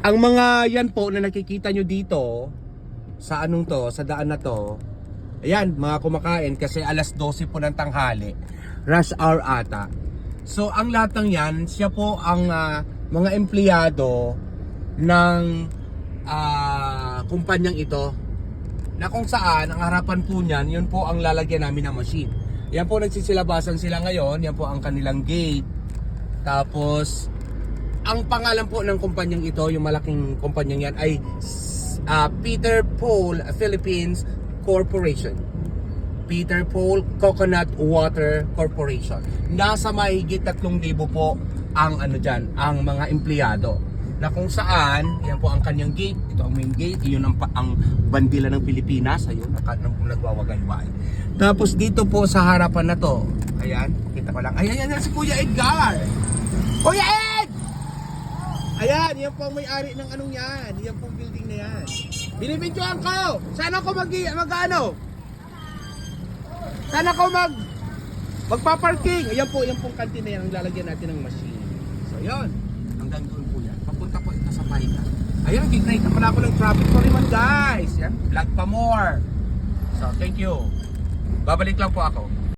Ang mga yan po na nakikita nyo dito sa anong to, sa daan na to, ayan, mga kumakain kasi alas 12 po ng tanghali, rush hour ata. So ang lahat ng yan, siya po ang mga empleyado ng kumpanyang ito, na kung saan ang harapan po niyan, yun po ang lalagyan namin ng machine. Yan po, nagsisilabasan sila ngayon, yan po ang kanilang gate. Tapos ang pangalan po ng kumpanyang ito, yung malaking kumpanyang yan, ay Peter Paul Philippines Corporation. Peter Paul Coconut Water Corporation. Nasa mahigit 3,000 po ang ano dyan, ang mga empleyado. Na kung saan, yan po ang kanyang gate. Ito ang main gate. Iyon ang bandila ng Pilipinas. Ayun, nagwawagay-way. Tapos dito po sa harapan na to, ayan, kita ko lang. Ayan, si Kuya Edgar. Kuya Ed! Ayan, yan po ang may-ari ng anong yan. Yan pong building na yan. Binibidyoan ko! Saan ako mag-ano? Saan ako magpa-parking? Ayan po, yan pong kantin na yan. Ang lalagyan natin ng machine. So, yun. Hanggang doon po yan. Papunta po ito sa Pahiga. Ayan, gignite na pala ako ng traffic for naman, guys. Yan, vlog pa more. So, thank you. Babalik lang po ako.